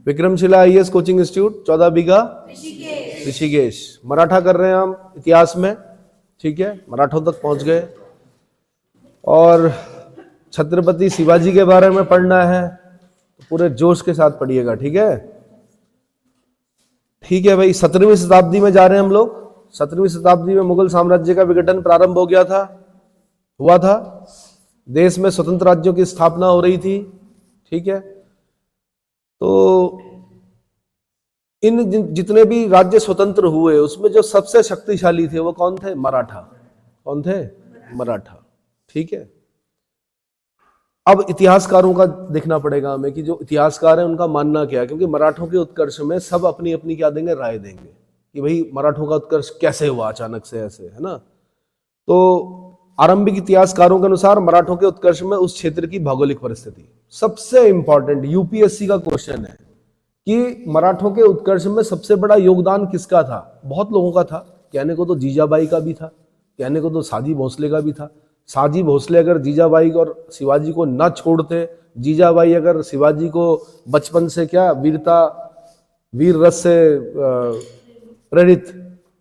Vikramshila IAS coaching institute 14 बीघा ऋषिकेश। मराठा कर रहे हैं हम इतिहास में, ठीक है, मराठों तक पहुंच गए। और छत्रपति शिवाजी के बारे में पढ़ना है तो पूरे जोश के साथ पढ़िएगा, ठीक है। ठीक है भाई, 17वीं शताब्दी में जा रहे हैं हम लोग। 17वीं शताब्दी में मुगल साम्राज्य का विघटन प्रारंभ हो गया था, हुआ था। देश में स्वतंत्र राज्यों की स्थापना हो रही थी, ठीक है। तो इन जितने भी राज्य स्वतंत्र हुए उसमें जो सबसे शक्तिशाली थे वो कौन थे? मराठा। कौन थे? मराठा, ठीक है। अब इतिहासकारों का देखना पड़ेगा हमें कि जो इतिहासकार हैं उनका मानना क्या है, क्योंकि मराठों के उत्कर्ष में सब अपनी अपनी क्या देंगे? राय देंगे कि भाई मराठों का उत्कर्ष कैसे हुआ अचानक से ऐसे, है ना। तो आरंभिक इतिहासकारों के अनुसार मराठों के उत्कर्ष में उस क्षेत्र की भौगोलिक परिस्थिति सबसे इंपॉर्टेंट यूपीएससी का क्वेश्चन है कि मराठों के उत्कर्ष में सबसे बड़ा योगदान किसका था? बहुत लोगों का था। कहने को तो जीजाबाई का भी था, कहने को तो साजी भोसले का भी था। साजी भोसले अगर जीजाबाई और शिवाजी को न छोड़ते, जीजाबाई अगर शिवाजी को बचपन से क्या वीर रस से प्रेरित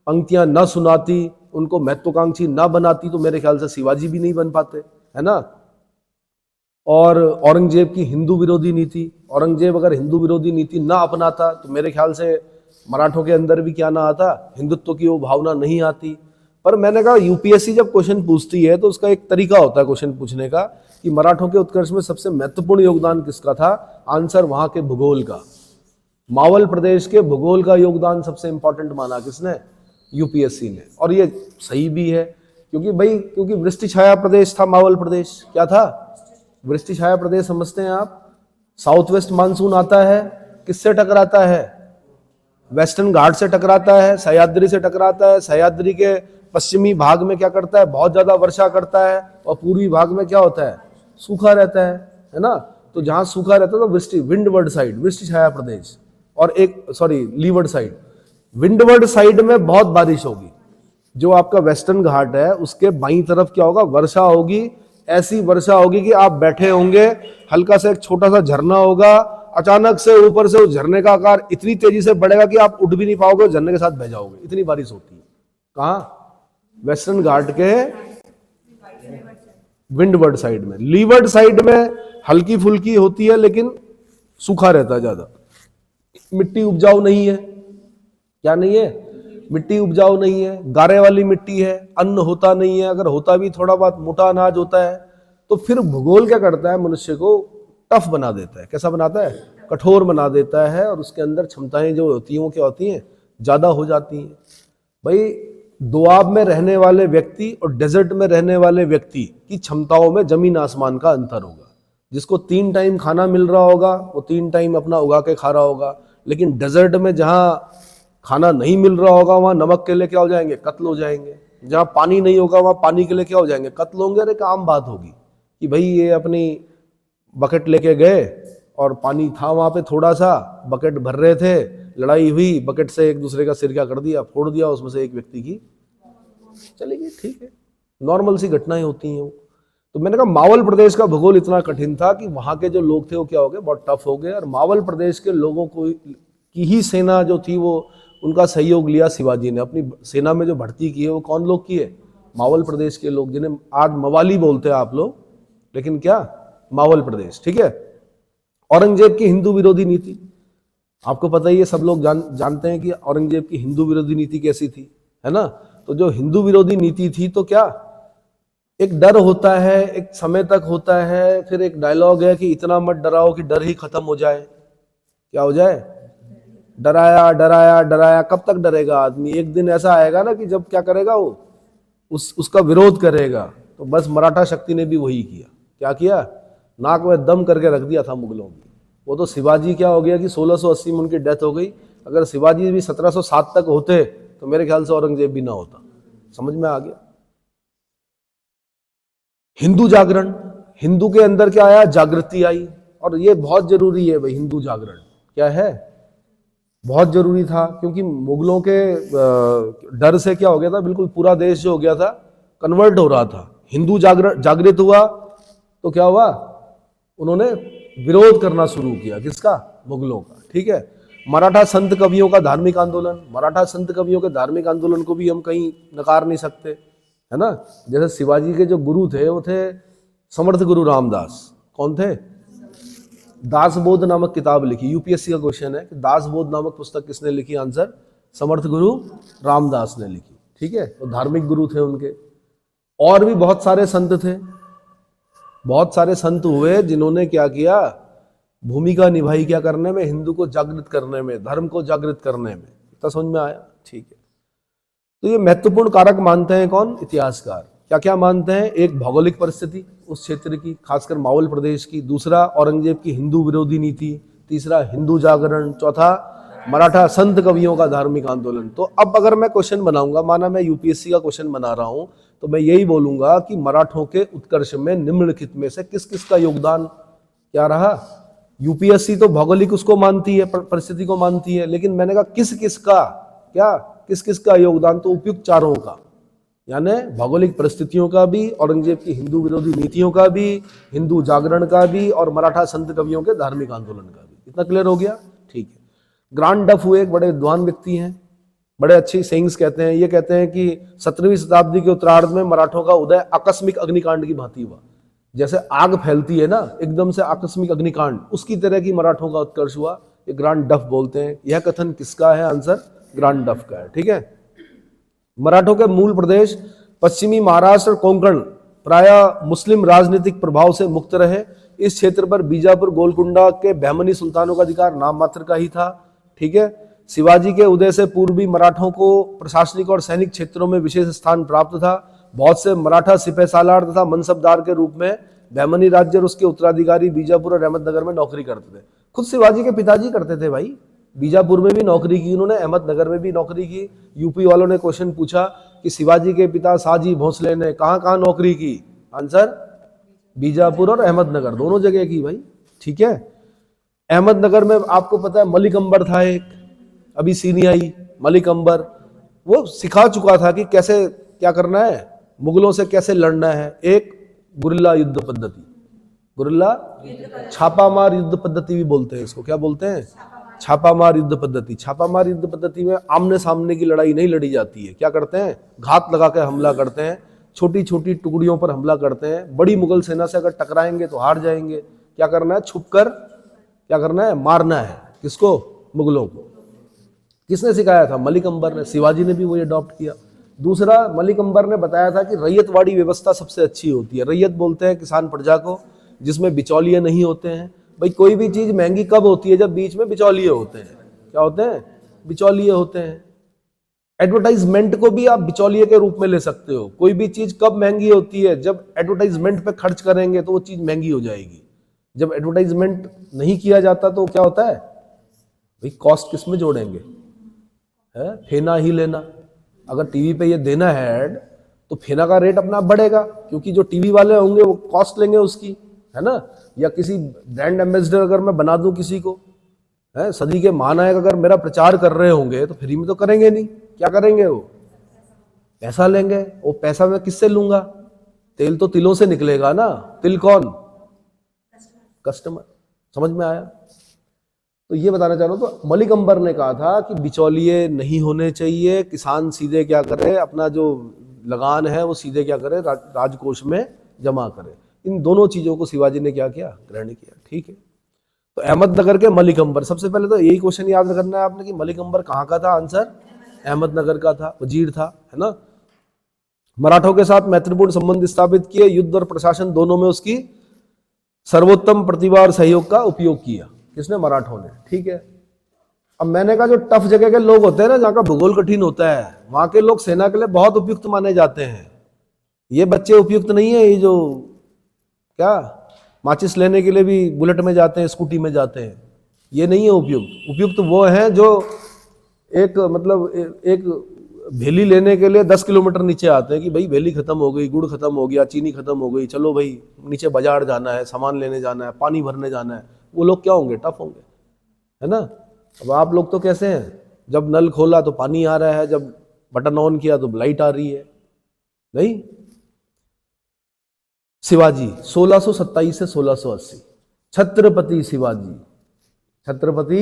पंक्तियां न सुनाती, उनको महत्वाकांक्षी ना बनाती, तो मेरे ख्याल से शिवाजी भी नहीं बन पाते, है ना। और औरंगजेब की हिंदू विरोधी नीति, औरंगजेब अगर हिंदू विरोधी नीति ना अपनाता तो मेरे ख्याल से मराठों के अंदर भी क्या ना आता? हिंदुत्व की वो भावना नहीं आती। पर मैंने कहा यूपीएससी जब क्वेश्चन पूछती है तो उसका एक तरीका होता है क्वेश्चन पूछने का कि मराठों के उत्कर्ष में सबसे महत्वपूर्ण योगदान किसका था? आंसर वहां के भूगोल का, मावल प्रदेश के भूगोल का योगदान सबसे इंपॉर्टेंट माना किसने? यूपीएससी ने। और ये सही भी है, क्योंकि वृष्टि छाया प्रदेश था मावल प्रदेश। क्या था? वृष्टि छाया प्रदेश समझते हैं आप? साउथ वेस्ट मानसून आता है, किससे टकराता है? वेस्टर्न घाट से टकराता है, सह्याद्री से टकराता है। सह्याद्री के पश्चिमी भाग में क्या करता है? बहुत ज्यादा वर्षा करता है, और पूर्वी भाग में क्या होता है? सूखा रहता है ना। तो जहां सूखा रहता है तो विंडवर्ड साइड, वृष्टि छाया प्रदेश, और लीवर्ड साइड, विंडवर्ड साइड में बहुत बारिश होगी। जो आपका वेस्टर्न घाट है उसके बाईं तरफ क्या होगा? वर्षा होगी। ऐसी वर्षा होगी कि आप बैठे होंगे, हल्का सा एक छोटा सा झरना होगा, अचानक से ऊपर से उस झरने का आकार इतनी तेजी से बढ़ेगा कि आप उठ भी नहीं पाओगे, झरने के साथ बह जाओगे। इतनी बारिश होती है। कहाँ? वेस्टर्न घाट के विंडवर्ड साइड में। लीवर्ड साइड में हल्की फुल्की होती है लेकिन सूखा रहता है ज्यादा। मिट्टी उपजाऊ नहीं है। क्या नहीं है? मिट्टी उपजाऊ नहीं है, गारे वाली मिट्टी है, अन्न होता नहीं है, अगर होता भी थोड़ा बहुत मोटा अनाज होता है। तो फिर भूगोल क्या करता है? मनुष्य को टफ बना देता है। कैसा बनाता है? कठोर बना देता है, और उसके अंदर क्षमताएं जो होती हैं वो क्या होती हैं? ज्यादा हो जाती हैं। भाई दोआब में रहने वाले व्यक्ति और डेजर्ट में रहने वाले व्यक्ति की क्षमताओं में जमीन आसमान का अंतर होगा। जिसको 3 टाइम खाना मिल रहा होगा वो 3 टाइम अपना उगा के खा रहा होगा, लेकिन डेजर्ट में जहां खाना नहीं मिल रहा होगा वहां नमक के लिए क्या हो जाएंगे? कत्ल हो जाएंगे। जहां पानी नहीं होगा वहां पानी के लिए क्या हो जाएंगे? कत्ल होंगे। अरे एक आम बात होगी कि भाई ये अपनी बकेट लेके गए और पानी था वहां पे थोड़ा सा, बकेट भर रहे थे, लड़ाई हुई, बकेट से एक दूसरे का सिर क्या कर दिया? फोड़ दिया, उसमें से एक व्यक्ति की चली गई। ठीक है, नॉर्मल सी घटनाएं होती हैं वो। तो मैंने कहा मावल प्रदेश का भूगोल इतना कठिन था कि वहां के जो लोग थे वो क्या हो गए? बहुत टफ हो गए। और मावल प्रदेश के लोगों को की ही सेना जो थी वो उनका सहयोग लिया शिवाजी ने। अपनी सेना में जो भर्ती की है वो कौन लोग किए? मावल प्रदेश के लोग, जिन्हें आज मवाली बोलते हैं आप लोग, लेकिन क्या? मावल प्रदेश। ठीक है। औरंगजेब की हिंदू विरोधी नीति आपको पता ही है, सब लोग जानते हैं कि औरंगजेब की हिंदू विरोधी नीति कैसी थी, है ना। तो जो हिंदू विरोधी नीति थी तो क्या एक डर होता है, एक समय तक होता है, फिर एक डायलॉग है कि इतना मत डराओ कि डर ही खत्म हो जाए। क्या हो जाए? डराया डराया डराया। कब तक डरेगा आदमी? एक दिन ऐसा आएगा ना कि जब क्या करेगा वो उसका विरोध करेगा। तो बस मराठा शक्ति ने भी वही किया। क्या किया? नाक में दम करके रख दिया था मुगलों की। वो तो शिवाजी क्या हो गया कि 1680 में उनकी डेथ हो गई। अगर शिवाजी भी 1707 तक होते तो मेरे ख्याल से औरंगजेब भी ना होता। समझ में आ गया? हिंदू जागरण, हिंदू के अंदर क्या आया? जागृति आई। और ये बहुत जरूरी है भाई, हिंदू जागरण क्या है? बहुत जरूरी था, क्योंकि मुगलों के डर से क्या हो गया था, बिल्कुल पूरा देश जो हो गया था कन्वर्ट हो रहा था। हिंदू जागृत हुआ तो क्या हुआ? उन्होंने विरोध करना शुरू किया। किसका? मुगलों का। ठीक है। मराठा संत कवियों का धार्मिक आंदोलन, मराठा संत कवियों के धार्मिक आंदोलन को भी हम कहीं नकार नहीं सकते, है ना। जैसे शिवाजी के जो गुरु थे वो थे समर्थ गुरु रामदास। कौन थे? दासबोध नामक किताब लिखी, यूपीएससी का क्वेश्चन है कि दासबोध नामक पुस्तक किसने लिखी? आंसर समर्थ गुरु रामदास ने लिखी, ठीक है। तो धार्मिक गुरु थे उनके। और भी बहुत सारे संत थे, बहुत सारे संत हुए जिन्होंने क्या किया, भूमिका निभाई क्या करने में, हिंदू को जागृत करने में, धर्म को जागृत करने में। इतना समझ में आया? ठीक है। तो ये महत्वपूर्ण कारक मानते हैं कौन? इतिहासकार। क्या क्या मानते हैं? एक, भौगोलिक परिस्थिति उस क्षेत्र की, खासकर मावल प्रदेश की। दूसरा, औरंगजेब की हिंदू विरोधी नीति। तीसरा, हिंदू जागरण। चौथा, मराठा संत कवियों का धार्मिक आंदोलन। तो अब अगर मैं क्वेश्चन बनाऊंगा, माना मैं यूपीएससी का क्वेश्चन बना रहा हूं, तो मैं यही बोलूंगा कि मराठों के उत्कर्ष में निम्नलिखित में से किस किस का योगदान क्या रहा। यूपीएससी तो भौगोलिक उसको मानती है, परिस्थिति को मानती है, लेकिन मैंने कहा किस किस का, क्या किस किस का योगदान? तो उपयुक्त चारों का, यानी भौगोलिक परिस्थितियों का भी, औरंगजेब की हिंदू विरोधी नीतियों का भी, हिंदू जागरण का भी, और मराठा संत कवियों के धार्मिक आंदोलन का भी। इतना क्लियर हो गया? ठीक है। ग्रांड डफ हुए, एक बड़े विद्वान व्यक्ति हैं, बड़े अच्छी सेइंग्स कहते हैं। ये कहते हैं कि 17वीं शताब्दी के उत्तरार्ध में मराठों का उदय आकस्मिक अग्निकांड की भांति हुआ। जैसे आग फैलती है ना, एकदम से आकस्मिक अग्निकांड, उसकी तरह की मराठों का उत्कर्ष हुआ। ये ग्रांड डफ बोलते हैं। यह कथन किसका है? आंसर ग्रांड डफ का है, ठीक है। मराठों के मूल प्रदेश पश्चिमी महाराष्ट्र और कोंकण प्रायः मुस्लिम राजनीतिक प्रभाव से मुक्त रहे। इस क्षेत्र पर बीजापुर गोलकुंडा के बहमनी सुल्तानों का अधिकार नाम मात्र का ही था, ठीक है। शिवाजी के उदय से पूर्व भी मराठों को प्रशासनिक और सैनिक क्षेत्रों में विशेष स्थान प्राप्त था। बहुत से मराठा सिपह सालार तथा मनसबदार के रूप में बहमनी राज्य और उसके उत्तराधिकारी बीजापुर और अहमदनगर में नौकरी करते थे। खुद शिवाजी के पिताजी करते थे भाई, बीजापुर में भी नौकरी की उन्होंने, अहमदनगर में भी नौकरी की। यूपी वालों ने क्वेश्चन पूछा कि शिवाजी के पिता शाहजी भोसले ने कहां कहां नौकरी की? आंसर बीजापुर और अहमदनगर, दोनों जगह की भाई, ठीक है। अहमदनगर में आपको पता है मलिक अंबर था एक, अभी सीनी आई मलिक अंबर, वो सिखा चुका था कि कैसे क्या करना है, मुगलों से कैसे लड़ना है। एक गुरिल्ला युद्ध पद्धति, गुरिल्ला छापामार युद्ध पद्धति भी बोलते हैं इसको। क्या बोलते हैं? छापामार युद्ध पद्धति। छापामार युद्ध पद्धति में आमने सामने की लड़ाई नहीं लड़ी जाती है। क्या करते हैं? घात लगा कर हमला करते हैं, छोटी छोटी टुकड़ियों पर हमला करते हैं। बड़ी मुगल सेना से अगर टकराएंगे तो हार जाएंगे। क्या करना है? छुपकर क्या करना है? मारना है। किसको? मुगलों को। किसने सिखाया था? मलिक अंबर ने। शिवाजी ने भी वही अडॉप्ट किया। दूसरा, मलिक अंबर ने बताया था कि रैयतवाड़ी व्यवस्था सबसे अच्छी होती है। रैयत बोलते हैं किसान प्रजा को, जिसमें बिचौलिए नहीं होते हैं। भाई कोई भी चीज महंगी कब होती है? जब बीच में बिचौलिए होते हैं। क्या होते हैं? बिचौलिए होते हैं। एडवर्टाइजमेंट को भी आप बिचौलिए के रूप में ले सकते हो। कोई भी चीज कब महंगी होती है? जब एडवर्टाइजमेंट पे खर्च करेंगे तो वो चीज महंगी हो जाएगी। जब एडवर्टाइजमेंट नहीं किया जाता तो क्या होता है? भाई कॉस्ट किस में जोड़ेंगे? है फेना ही लेना। अगर टीवी पे ये देना है ऐड, तो फेना का रेट अपना बढ़ेगा, क्योंकि जो टीवी वाले होंगे वो कॉस्ट लेंगे उसकी, है ना। या किसी ब्रांड एम्बेसडर अगर मैं बना दूं किसी को, है सदी के महानायक अगर मेरा प्रचार कर रहे होंगे, तो फ्री में तो करेंगे नहीं। क्या करेंगे? वो पैसा लेंगे। वो पैसा मैं किससे लूंगा? तेल तो तिलों से निकलेगा ना। तिल कौन? कस्टमर। समझ में आया? तो ये बताना चाह रहा हूं। तो मलिक अंबर ने कहा था कि बिचौलिए नहीं होने चाहिए, किसान सीधे क्या करे, अपना जो लगान है वो सीधे क्या करे, राजकोष में जमा करे। इन दोनों चीजों को शिवाजी ने क्या किया? ग्रहण किया, ठीक है। तो अहमदनगर के मलिक अंबर, सबसे पहले तो यही क्वेश्चन याद रखना है आपने कि मलिक अंबर कहाँ का था? आंसर अहमदनगर का था, वजीर था, है ना। मराठों के साथ मैत्रीपूर्ण संबंध स्थापित किए, युद्ध और प्रशासन दोनों में उसकी सर्वोत्तम प्रतिभा और सहयोग का उपयोग किया। किसने? मराठों ने, ठीक है। अब मैंने कहा जो टफ जगह के लोग होते हैं ना, जहाँ का भूगोल कठिन होता है, वहां के लोग सेना के लिए बहुत उपयुक्त माने जाते हैं। ये बच्चे उपयुक्त नहीं है, ये जो क्या माचिस लेने के लिए भी बुलेट में जाते हैं, स्कूटी में जाते हैं, ये नहीं है उपयुक्त। उपयुक्त वो हैं जो एक मतलब एक भेली लेने के लिए 10 किलोमीटर नीचे आते हैं कि भाई भेली खत्म हो गई, गुड़ खत्म हो गया, चीनी खत्म हो गई, चलो भाई नीचे बाजार जाना है, सामान लेने जाना है, पानी भरने जाना है। वो लोग क्या होंगे? टफ होंगे, है ना। अब आप लोग तो कैसे हैं? जब नल खोला तो पानी आ रहा है, जब बटन ऑन किया तो लाइट आ रही है। नहीं। शिवाजी 1627 से 1680, छत्रपति शिवाजी, छत्रपति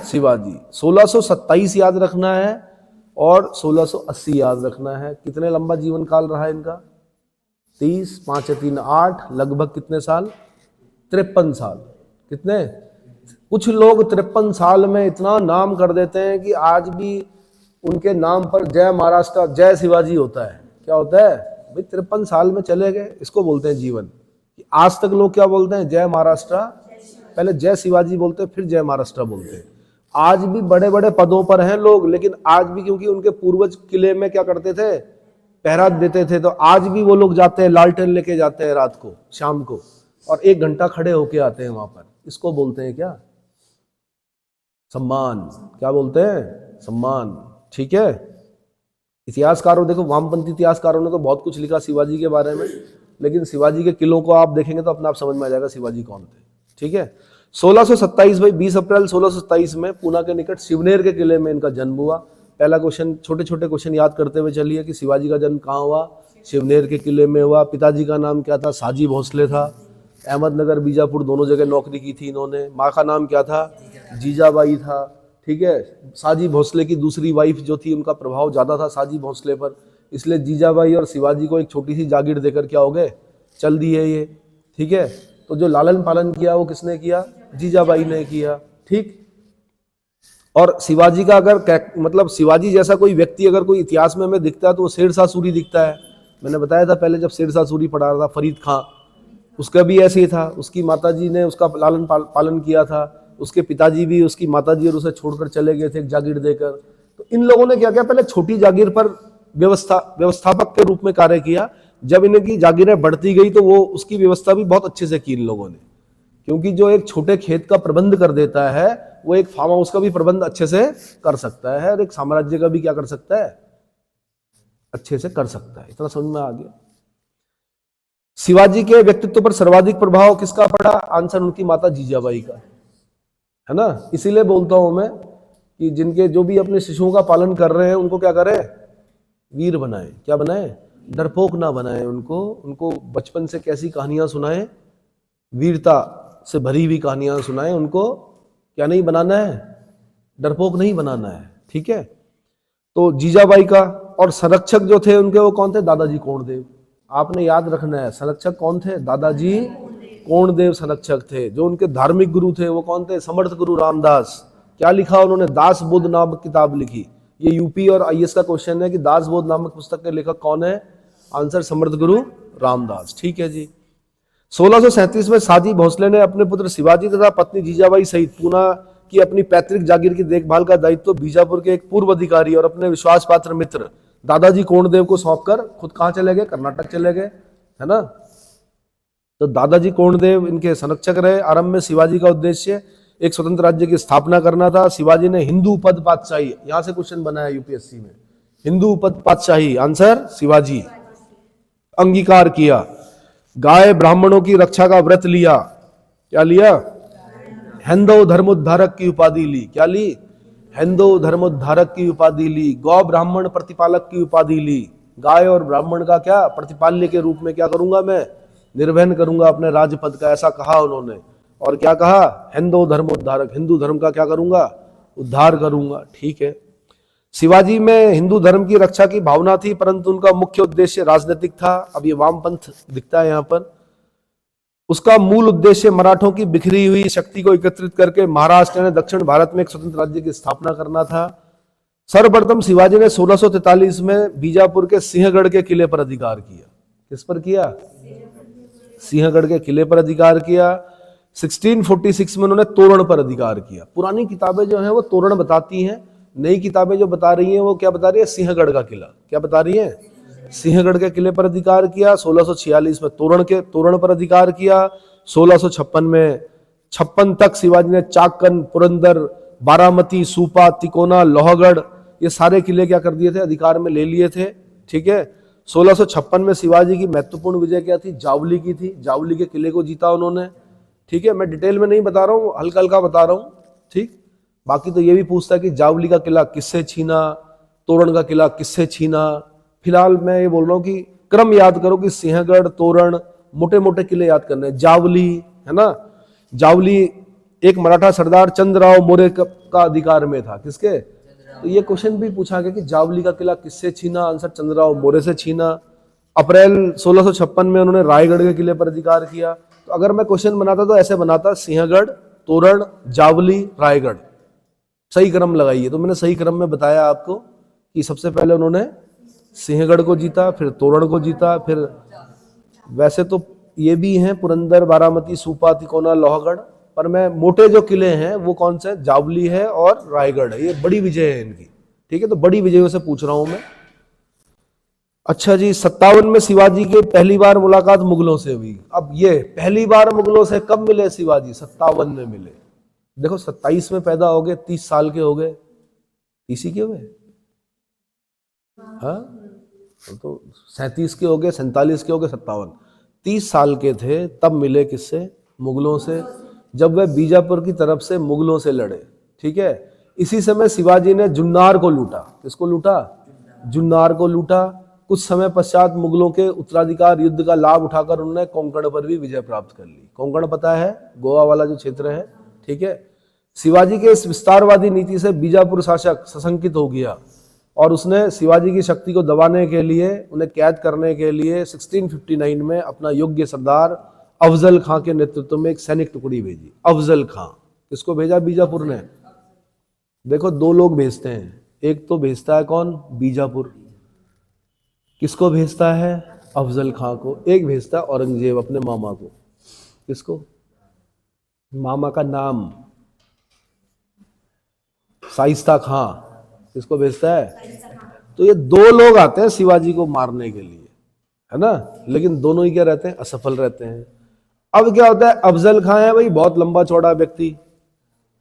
शिवाजी। 1627 याद रखना है और 1680 याद रखना है। कितने लंबा जीवन काल रहा है इनका? 30, 5 या 3 8, लगभग कितने साल? 53 साल। कितने? कुछ लोग 53 साल में इतना नाम कर देते हैं कि आज भी उनके नाम पर जय महाराष्ट्र, जय शिवाजी होता है। क्या होता है भाई? 53 साल में चले गए, इसको बोलते हैं जीवन। आज तक लोग क्या बोलते हैं? जय महाराष्ट्र, पहले जय शिवाजी बोलते हैं, फिर जय महाराष्ट्र बोलते हैं। आज भी बड़े बड़े पदों पर हैं लोग, लेकिन आज भी क्योंकि उनके पूर्वज किले में क्या करते थे? पहरा देते थे, तो आज भी वो लोग जाते हैं, लालटेन लेके जाते हैं रात को, शाम को, और 1 घंटा खड़े होके आते हैं वहां पर। इसको बोलते हैं क्या? सम्मान। क्या बोलते हैं? सम्मान। ठीक है। इतिहासकारों, देखो वामपंथी इतिहासकारों ने तो बहुत कुछ लिखा शिवाजी के बारे में, लेकिन शिवाजी के किलों को आप देखेंगे तो अपने आप समझ में आ जाएगा शिवाजी कौन थे। ठीक है। 1627 भाई 20 अप्रैल 1627 में पूना के निकट शिवनेर के किले में इनका जन्म हुआ। पहला क्वेश्चन, छोटे छोटे क्वेश्चन याद करते हुए चलिए कि शिवाजी का जन्म कहाँ हुआ? शिवनेर के किले में हुआ। पिताजी का नाम क्या था? साजी भोसले था। अहमदनगर, बीजापुर दोनों जगह नौकरी की थी इन्होंने। माँ का नाम क्या था? जीजाबाई था। ठीक है। साजी भोसले की दूसरी वाइफ जो थी, उनका प्रभाव ज़्यादा था साजी भोसले पर, इसलिए जीजाबाई और शिवाजी को एक छोटी सी जागीर देकर क्या हो गए? चल दिए ये। ठीक है। तो जो लालन पालन किया वो किसने किया? जीजाबाई ने किया। ठीक। और शिवाजी का अगर मतलब शिवाजी जैसा कोई व्यक्ति अगर कोई इतिहास में हमें दिखता है तो वो शेरशाह सूरी दिखता है। मैंने बताया था पहले जब शेरशाह सूरी पढ़ा रहा था, फरीद खां, उसका भी ऐसे ही था। उसकी माताजी ने उसका लालन पालन किया था, उसके पिताजी भी, उसकी माताजी और उसे छोड़कर चले गए थे एक जागीर देकर। तो इन लोगों ने क्या किया? पहले छोटी जागीर पर व्यवस्थापक के रूप में कार्य किया। जब इनकी जागीरें बढ़ती गई तो वो उसकी व्यवस्था भी बहुत अच्छे से की इन लोगों ने, क्योंकि जो एक छोटे खेत का प्रबंध कर देता है वो एक फार्म हाउस का भी प्रबंध अच्छे से कर सकता है, और एक साम्राज्य का भी क्या कर सकता है? अच्छे से कर सकता है। इतना समझ में आ गया। शिवाजी के व्यक्तित्व पर सर्वाधिक प्रभाव किसका पड़ा? आंसर उनकी माता जीजाबाई का है ना। इसीलिए बोलता हूं मैं कि जिनके जो भी अपने शिशुओं का पालन कर रहे हैं उनको क्या करें? वीर बनाए। क्या बनाए? डरपोक ना बनाए उनको बचपन से कैसी कहानियां सुनाएं? वीरता से भरी हुई कहानियां सुनाएं उनको। क्या नहीं बनाना है? डरपोक नहीं बनाना है। ठीक है। तो जीजाबाई का, और संरक्षक जो थे उनके वो कौन थे? दादाजी कोंडदेव। आपने याद रखना है, संरक्षक कौन थे? दादाजी कोंडदेव संरक्षक थे। जो उनके धार्मिक गुरु थे वो कौन थे? समर्थ गुरु रामदास। क्या लिखा उन्होंने? दास बोध नामक किताब लिखी। ये यूपी और आईएएस का क्वेश्चन है कि दास बोध नामक पुस्तक के लेखक कौन है? आंसर समर्थ गुरु रामदास। ठीक है जी। 1637 में साजी भोसले ने अपने पुत्र शिवाजी तथा पत्नी जीजाबाई सहित पूना की अपनी पैतृक जागीर की देखभाल का दायित्व बीजापुर के एक पूर्व अधिकारी और अपने विश्वास पात्र मित्र दादाजी कोंडदेव को सौंपकर खुद कहां चले गए? कर्नाटक चले गए, है ना। तो दादाजी कोंडदेव इनके संरक्षक रहे। आरंभ में शिवाजी का उद्देश्य एक स्वतंत्र राज्य की स्थापना करना था। शिवाजी ने हिंदू पद पातशाही, यहां से क्वेश्चन बनाया यूपीएससी में, हिंदू पद पातशाही, आंसर शिवाजी, अंगीकार किया। गाय ब्राह्मणों की रक्षा का व्रत लिया। क्या लिया? हिंदू धर्मोद्धारक की उपाधि ली। क्या ली? हिंदू धर्मोद्धारक की उपाधि ली। गौ ब्राह्मण प्रतिपालक की उपाधि ली। गाय और ब्राह्मण का क्या? प्रतिपाल्य के रूप में क्या करूंगा मैं? निर्वहन करूंगा अपने राजपद का, ऐसा कहा उन्होंने। और क्या कहा? हिंदू धर्मोद्धारक, हिंदू धर्म का क्या करूंगा? उद्धार करूंगा। ठीक है। शिवाजी में हिंदू धर्म की रक्षा की भावना थी, परंतु उनका मुख्य उद्देश्य राजनीतिक था। अब ये वामपंथ दिखता है यहां पर। उसका मूल उद्देश्य मराठों की बिखरी हुई शक्ति को एकत्रित करके महाराष्ट्र ने दक्षिण भारत में एक स्वतंत्र राज्य की स्थापना करना था। सर्वप्रथम शिवाजी ने 1643 में बीजापुर के सिंहगढ़ के किले पर अधिकार किया। किस पर किया? सिंहगढ़ के किले पर अधिकार किया। 1646 में उन्होंने तोरण पर अधिकार किया। पुरानी किताबें जो हैं वो तोरण बताती हैं, नई किताबें जो बता रही हैं वो क्या बता रही है? सिंहगढ़ का किला। क्या बता रही है? सिंहगढ़ के किले पर अधिकार किया। 1646 में तोरण पर अधिकार किया। 1656 में 56 तक शिवाजी ने चाकन, पुरंदर, बारामती, सूपा, तिकोना, लोहगढ़, ये सारे किले क्या कर दिए थे? अधिकार में ले लिए थे। ठीक है। 1656 में शिवाजी की महत्वपूर्ण विजय क्या थी? जावली की थी। जावली के किले को जीता उन्होंने। ठीक है। मैं डिटेल में नहीं बता रहा हूँ, हल्का हल्का बता रहा हूँ। ठीक। बाकी तो ये भी पूछता है कि जावली का किला किससे छीना, तोरण का किला किससे छीना। फिलहाल मैं ये बोल रहा हूँ कि क्रम याद करो कि सिंहगढ़, तोरण, मोटे मोटे किले याद करने। जावली, है ना, जावली एक मराठा सरदार चंद्रराव मौर्य का अधिकार में था। किसके? तो ये क्वेश्चन भी पूछा गया कि जावली का किला किससे छीना? आंसर चंद्रराव मौर्य से छीना। अप्रैल 1656 में उन्होंने रायगढ़ के किले पर अधिकार किया। तो अगर मैं क्वेश्चन बनाता तो ऐसे बनाता, सिंहगढ़, तोरण, जावली, रायगढ़। सही क्रम लगाइए। तो मैंने सही क्रम में बताया आपको कि सबसे पहले उन्होंने सिंहगढ़ को जीता, फिर तोरण को जीता, फिर वैसे तो ये भी हैं पुरंदर, बारामती, सुपा, तिकोना, लोहगढ़, पर मैं मोटे जो किले हैं वो कौन से? जावली है और रायगढ़ है। ये बड़ी विजय है इनकी, ठीक है। तो बड़ी विजयों से पूछ रहा हूं मैं। अच्छा जी, 57 में शिवाजी की पहली बार मुलाकात मुगलों से हुई। अब ये पहली बार मुगलों से कब मिले शिवाजी? 57 में मिले। देखो 27 में पैदा हो गए, 30 साल के हो गए, 30 ही के हुए, हाँ तो 37 के हो गए, 47 के हो गए, 57, 30 साल के थे तब मिले। किससे? मुगलों से, जब वह बीजापुर की तरफ से मुगलों से लड़े, ठीक है। इसी समय शिवाजी ने जुन्नार को लूटा। किसको लूटा? जुन्नार को लूटा। कुछ समय पश्चात मुगलों के उत्तराधिकार युद्ध का लाभ उठाकर उन्होंने कोंकण पर भी विजय प्राप्त कर ली। कोंकण पता है? गोवा वाला जो क्षेत्र है, ठीक है। शिवाजी के इस विस्तारवादी नीति से बीजापुर शासक सशंकित हो गया और उसने शिवाजी की शक्ति को दबाने के लिए, उन्हें कैद करने के लिए 1659 में अपना योग्य सरदार अफजल खां के नेतृत्व में एक सैनिक टुकड़ी भेजी। अफजल खां किसको भेजा? बीजापुर ने। देखो दो लोग भेजते हैं, एक तो भेजता है कौन? बीजापुर। किसको भेजता है? अफजल खां को। एक भेजता है औरंगजेब अपने मामा को। किसको? मामा का नाम शाइस्ता खां। किसको भेजता है? तो ये दो लोग आते हैं शिवाजी को मारने के लिए, है ना, लेकिन दोनों ही क्या रहते हैं? असफल रहते हैं। अब क्या होता है? अफजल खां है भाई, बहुत लंबा चौड़ा व्यक्ति,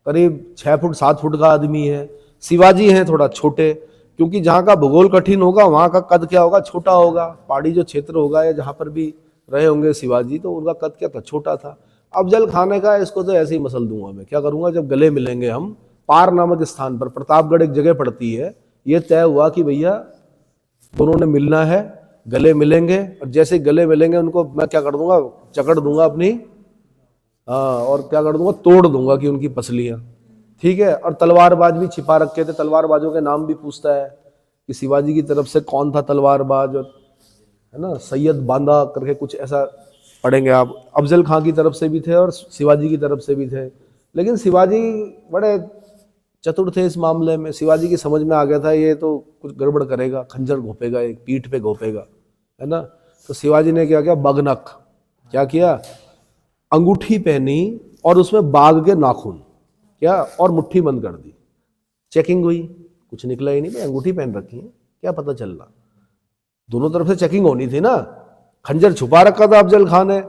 करीब 6 फुट 7 फुट का आदमी है। शिवाजी हैं थोड़ा छोटे, क्योंकि जहाँ का भूगोल कठिन होगा वहाँ का कद क्या होगा? छोटा होगा। पहाड़ी जो क्षेत्र होगा या जहाँ पर भी रहे होंगे शिवाजी, तो उनका कद क्या था? छोटा था। अफजल खान ने कहा इसको तो ऐसे ही मसल दूंगा मैं। क्या करूंगा? जब गले मिलेंगे हम पार नामक स्थान पर, प्रतापगढ़ एक जगह पड़ती है, ये तय हुआ कि भैया दोनों ने मिलना है, गले मिलेंगे, और जैसे गले मिलेंगे उनको मैं क्या कर दूंगा? चकड़ दूंगा अपनी, और क्या कर दूंगा? तोड़ दूंगा कि उनकी पसलियां, ठीक है। और तलवारबाज भी छिपा रखे थे। तलवारबाजों के नाम भी पूछता है कि शिवाजी की तरफ से कौन था तलवारबाज, और है ना, सैयद बांदा करके कुछ ऐसा पढ़ेंगे आप। अफजल खां की तरफ से भी थे और शिवाजी की तरफ से भी थे। लेकिन शिवाजी बड़े चतुर थे इस मामले में। शिवाजी की समझ में आ गया था ये तो कुछ गड़बड़ करेगा, खंजर घोपेगा, एक पीठ पे घोपेगा, है ना। तो शिवाजी ने क्या किया? बगनक, क्या किया? अंगूठी पहनी और उसमें बाघ के नाखून, क्या, और मुट्ठी बंद कर दी। चेकिंग हुई, कुछ निकला ही नहीं भाई, अंगूठी पहन रखी है, क्या पता चल रहा? दोनों तरफ से चेकिंग होनी थी ना। खंजर छुपा रखा था अफजल खान ने,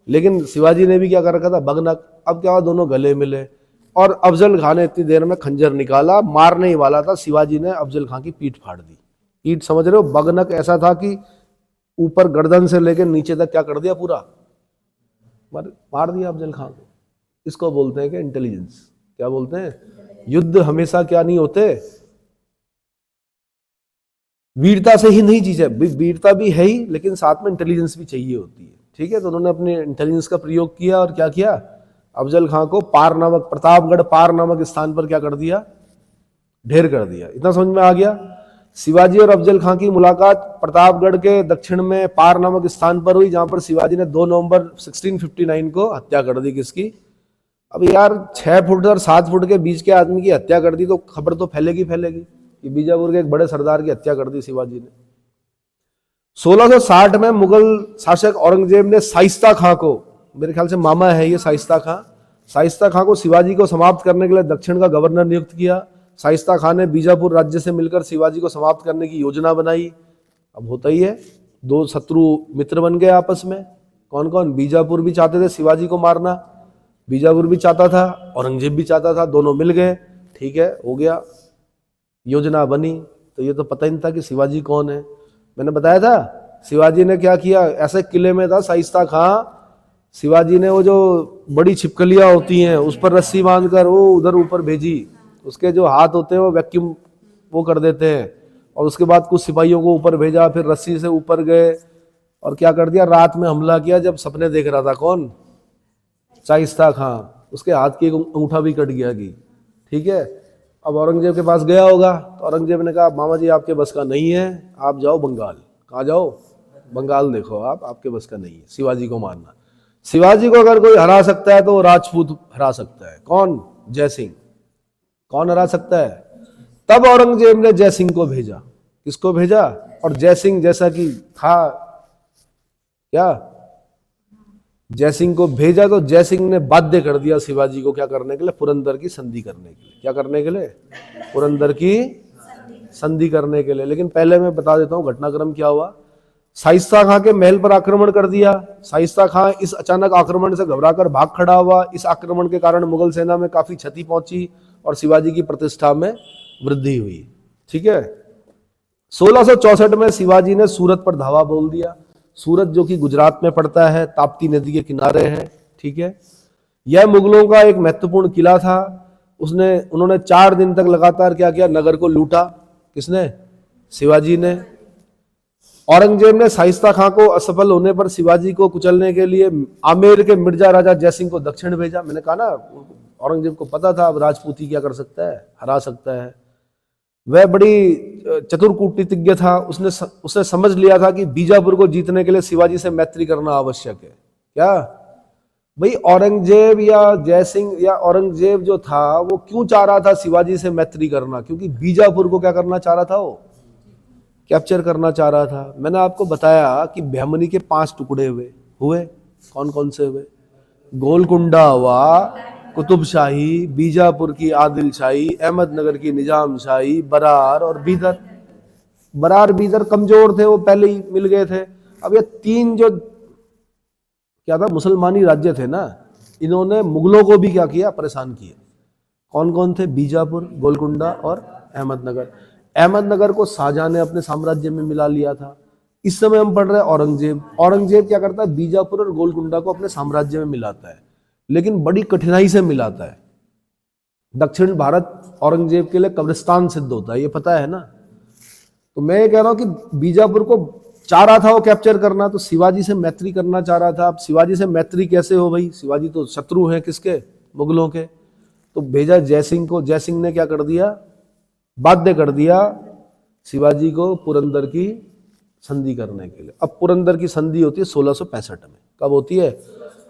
लेकिन शिवाजी ने भी क्या कर रखा था? बगनक। अब क्या हुआ? दोनों गले मिले और अफजल खान ने इतनी देर में खंजर निकाला, मारने ही वाला था, शिवाजी ने अफजल खान की पीठ फाड़ दी। पीठ समझ रहे हो? बगनक ऐसा था कि ऊपर गर्दन से लेकर नीचे तक क्या कर दिया? पूरा मार दिया अफजल खान को। इसको बोलते हैं कि इंटेलिजेंस। क्या बोलते हैं? युद्ध हमेशा क्या नहीं होते? वीरता से ही नहीं चीजें, वीरता भी है ही, लेकिन साथ में इंटेलिजेंस भी चाहिए होती है, ठीक है। तो उन्होंने अपने इंटेलिजेंस का प्रयोग किया और क्या किया? अफजल खां को पार नामक, प्रतापगढ़ पार नामक स्थान पर क्या कर दिया? ढेर कर दिया। इतना समझ में आ गया? शिवाजी और अफजल खां की मुलाकात प्रतापगढ़ के दक्षिण में पार नामक स्थान पर हुई, जहां पर शिवाजी ने 2 नवंबर 1659 को हत्या कर दी। किसकी? अब यार 6 फुट और 7 फुट के बीच के आदमी की हत्या कर दी तो खबर तो फैलेगी कि बीजापुर के एक बड़े सरदार की हत्या कर दी शिवाजी ने। 1660 में मुगल शासक औरंगजेब ने शाइस्ता खां को, मेरे ख्याल से मामा है ये शाइस्ता खां को शिवाजी को समाप्त करने के लिए दक्षिण का गवर्नर नियुक्त किया। शाइस्ता खां ने बीजापुर राज्य से मिलकर शिवाजी को समाप्त करने की योजना बनाई। अब होता ही है, दो शत्रु मित्र बन गए आपस में। कौन कौन? बीजापुर भी चाहते थे शिवाजी को मारना, बीजापुर भी चाहता था, औरंगजेब भी चाहता था, दोनों मिल गए, ठीक है, हो गया, योजना बनी। तो ये तो पता ही नहीं था कि शिवाजी कौन है। मैंने बताया था शिवाजी ने क्या किया? ऐसे किले में था शाइस्ता खां, शिवाजी ने वो जो बड़ी छिपकलियां होती हैं उस पर रस्सी बांधकर वो उधर ऊपर भेजी। उसके जो हाथ होते हैं वो वैक्यूम वो कर देते हैं, और उसके बाद कुछ सिपाहियों को ऊपर भेजा, फिर रस्सी से ऊपर गए और क्या कर दिया? रात में हमला किया, जब सपने देख रहा था। कौन? शाइस्ता खां। उसके हाथ की एक अंगूठा भी कट गया कि, ठीक है। अब औरंगजेब के पास गया होगा तो औरंगजेब ने कहा मामा जी आपके बस का नहीं है, आप जाओ बंगाल। कहाँ जाओ? बंगाल देखो आप, आपके बस का नहीं है शिवाजी को मारना। शिवाजी को अगर कोई हरा सकता है तो राजपूत हरा सकता है। कौन? जय सिंह। कौन हरा सकता है? तब औरंगजेब ने जय सिंह को भेजा। किसको भेजा? और जय सिंह जैसा कि था क्या, जय सिंह को भेजा तो जय सिंह ने बाध्य कर दिया शिवाजी को क्या करने के लिए? पुरंदर की संधि करने के लिए। क्या करने के लिए? पुरंदर की संधि करने के लिए। लेकिन पहले मैं बता देता हूं घटनाक्रम क्या हुआ। शाइस्ता खां के महल पर आक्रमण कर दिया। शाइस्ता खां इस अचानक आक्रमण से घबराकर भाग खड़ा हुआ। इस आक्रमण के कारण मुगल सेना में काफी क्षति पहुंची और शिवाजी की प्रतिष्ठा में वृद्धि हुई। ठीक है। 1664 में शिवाजी ने सूरत पर धावा बोल दिया। सूरत जो कि गुजरात में पड़ता है, ताप्ती नदी के किनारे है। ठीक है। यह मुगलों का एक महत्वपूर्ण किला था। उन्होंने 4 दिन तक लगातार क्या किया? नगर को लूटा। किसने? शिवाजी ने। औरंगजेब ने शाइस्ता खां को असफल होने पर शिवाजी को कुचलने के लिए आमेर के मिर्जा राजा जयसिंह को दक्षिण भेजा। मैंने कहा ना, औरंगजेब को पता था अब राजपूती क्या कर सकता है? हरा सकता है। वह बड़ी चतुर कूटनीतिज्ञ था। उसने समझ लिया था कि बीजापुर को जीतने के लिए शिवाजी से मैत्री करना आवश्यक है। क्या भाई? औरंगजेब या जयसिंह या औरंगजेब जो था वो क्यों चाह रहा था शिवाजी से मैत्री करना? क्योंकि बीजापुर को क्या करना चाह रहा था? वो कैप्चर करना चाह रहा था। मैंने आपको बताया कि बहमनी के 5 टुकड़े हुए। कौन कौन से हुए? गोलकुंडा हुआ, कुतुबशाही, बीजापुर की आदिल शाही, अहमदनगर की निजाम शाही, बरार और बीदर। बरार बीदर कमजोर थे, वो पहले ही मिल गए थे। अब ये 3 जो क्या था, मुसलमानी राज्य थे ना, इन्होंने मुगलों को भी क्या किया? परेशान किया। कौन कौन थे? बीजापुर, गोलकुंडा और अहमदनगर। अहमदनगर को शाहजहां ने अपने साम्राज्य में मिला लिया था। इस समय हम पढ़ रहे हैं औरंगजेब क्या करता है? बीजापुर और गोलकुंडा को अपने साम्राज्य में मिलाता है, लेकिन बड़ी कठिनाई से मिलाता है। दक्षिण भारत औरंगजेब के लिए कब्रिस्तान सिद्ध होता है, ये पता है ना। तो मैं ये कह रहा हूं कि बीजापुर को चाह रहा था वो कैप्चर करना, तो शिवाजी से मैत्री करना चाह रहा था। अब शिवाजी से मैत्री कैसे हो भाई? शिवाजी तो शत्रु हैं किसके? मुगलों के। तो भेजा जयसिंह को। जयसिंह ने क्या कर दिया? बाध्य कर दिया शिवाजी को पुरंदर की संधि करने के लिए। अब पुरंदर की संधि होती है 1665 में। कब होती है?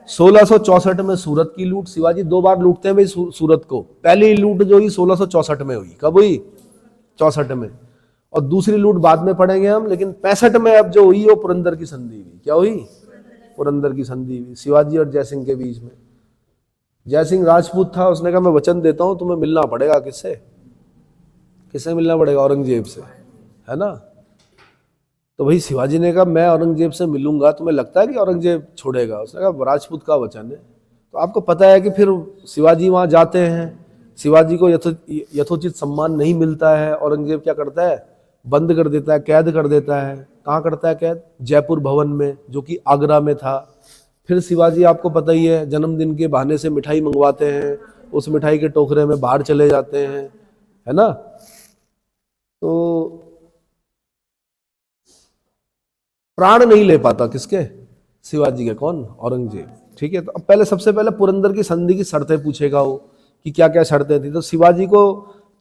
1664 में सूरत की लूट। शिवाजी 2 बार लूटते हैं भाई सूरत को। पहली लूट जो हुई 1664 में हुई। कब हुई? 64 में। और दूसरी लूट बाद में पढ़ेंगे हम, लेकिन 65 में अब जो हुई वो पुरंदर की संधि हुई। क्या हुई? पुरंदर की संधि हुई शिवाजी और जयसिंह के बीच में। जयसिंह राजपूत था, उसने कहा मैं वचन देता हूं तुम्हें मिलना पड़ेगा। किससे मिलना पड़ेगा? औरंगजेब से, है ना। तो भाई शिवाजी ने कहा मैं औरंगजेब से मिलूंगा, तुम्हें लगता है कि औरंगजेब छोड़ेगा? उसने कहा राजपूत का वचन है। तो आपको पता है कि फिर शिवाजी वहां जाते हैं, शिवाजी को यथोचित सम्मान नहीं मिलता है। औरंगजेब क्या करता है? बंद कर देता है, कैद कर देता है। कहाँ करता है कैद? जयपुर भवन में, जो कि आगरा में था। फिर शिवाजी आपको पता ही है, जन्मदिन के बहाने से मिठाई मंगवाते हैं, उस मिठाई के टोकरे में बाहर चले जाते हैं, है ना। तो प्राण नहीं ले पाता किसके? शिवाजी के। कौन? औरंगजेब। ठीक है। तो अब पहले सबसे पहले पुरंदर की संधि की शर्तें पूछेगा वो कि क्या क्या शर्तें थी। तो शिवाजी को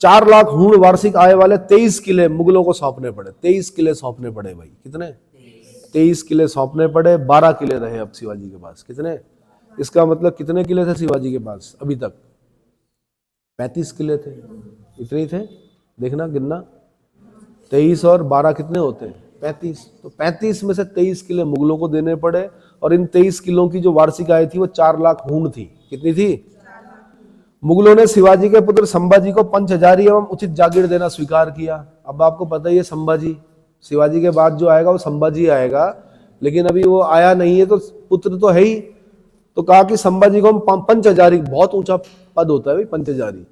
4 लाख हूण वार्षिक आय वाले 23 किले मुगलों को सौंपने पड़े। 23 किले सौंपने पड़े भाई। कितने? 23 किले सौंपने पड़े। 12 किले रहे अब शिवाजी के पास। कितने? इसका मतलब कितने किले थे शिवाजी के पास अभी तक? 35 किले थे। इतने थे, देखना गिनना। 23 और 12 कितने होते हैं? 35। तो 35 में से 23 किले मुगलों को देने पड़े। और इन 23 किलों की जो वार्षिक आय थी वो 4 लाख हूण थी। कितनी थी? मुगलों ने शिवाजी के पुत्र संभाजी को पंचहजारी एवं उचित जागीर देना स्वीकार किया। अब आपको पता ही है संभाजी, शिवाजी के बाद जो आएगा वो संभाजी आएगा, लेकिन अभी वो आया नहीं है तो पुत्र तो है ही। तो कहा कि संभाजी को हम पंचहजारी, बहुत ऊंचा पद होता है भाई पंचहजारी,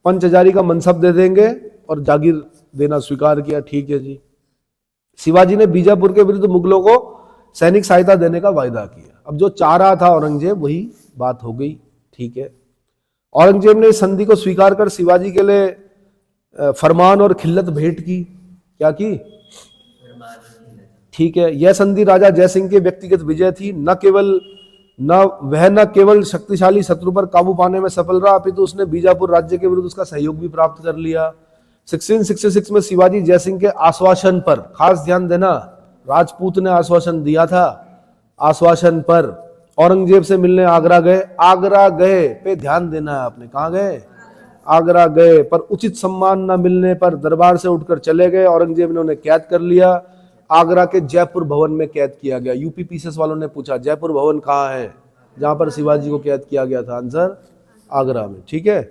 पंचहजारी का मनसब दे देंगे और जागीर देना स्वीकार किया। ठीक है जी। शिवाजी ने बीजापुर के विरुद्ध मुगलों को सैनिक सहायता देने का वायदा किया। अब जो चाह रहा था औरंगजेब वही बात हो गई। ठीक है। औरंगजेब ने इस संधि को स्वीकार कर शिवाजी के लिए फरमान और खिल्लत भेंट की। क्या की? ठीक है। यह संधि राजा जयसिंह की व्यक्तिगत विजय थी, न केवल न वह न केवल शक्तिशाली शत्रु पर काबू पाने में सफल रहा, अपितु उसने बीजापुर राज्य के विरुद्ध उसका सहयोग भी प्राप्त कर लिया। 1666 में शिवाजी जयसिंह के आश्वासन पर, खास ध्यान देना, राजपूत ने आश्वासन दिया था, आश्वासन पर औरंगजेब से मिलने आगरा गए। आगरा गए पे ध्यान देना है आपने, कहां गए? आगरा गए, पर उचित सम्मान न मिलने पर दरबार से उठकर चले गए। औरंगजेब ने उन्हें कैद कर लिया। आगरा के जयपुर भवन में कैद किया गया। यूपी पीसीएस वालों ने पूछा जयपुर भवन कहाँ है जहां पर शिवाजी को कैद किया गया था? आंसर आगरा में, ठीक है।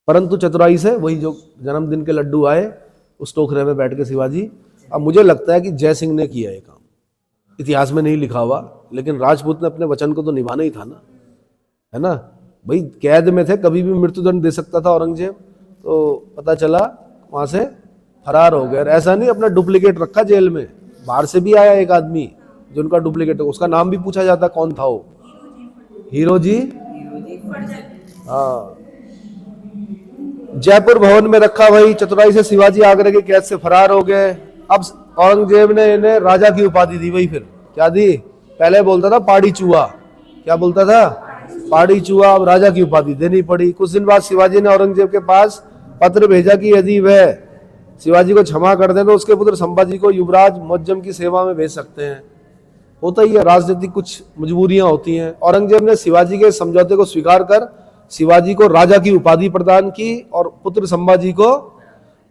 परंतु चतुराई से वही जो जन्मदिन के लड्डू आए उस टोकरे में बैठ के शिवाजी, अब मुझे लगता है कि जय सिंह ने किया ये काम, इतिहास में नहीं लिखा हुआ, लेकिन राजपूत ने अपने वचन को तो निभाना ही था ना, है ना भाई। कैद में थे, कभी भी मृत्युदंड दे सकता था औरंगजेब, तो पता चला वहां से फरार हो गए। ऐसा नहीं अपना डुप्लीकेट रखा जेल में, बाहर से भी आया एक आदमी जो उनका डुप्लीकेट, उसका नाम भी पूछा जाता कौन था वो, हीरो जी। हाँ, जयपुर भवन में रखा भाई। चतुराई से शिवाजी आगरा के कैद से फरार हो गए। अब औरंगजेब ने इन्हें राजा की उपाधि दी भाई। फिर क्या दी? पहले बोलता था पाड़ी चूहा, क्या बोलता था? पाड़ी चूहा। अब राजा की उपाधि देनी पड़ी। कुछ दिन बाद शिवाजी ने औरंगजेब के पास पत्र भेजा कि यदि वह शिवाजी को क्षमा कर दे तो उसके पुत्र संभाजी को युवराज मुअज्जम की सेवा में भेज सकते हैं। होता ही है, राजनीतिक कुछ मजबूरियां होती हैं। औरंगजेब ने शिवाजी के समझौते को स्वीकार कर शिवाजी को राजा की उपाधि प्रदान की और पुत्र संभाजी को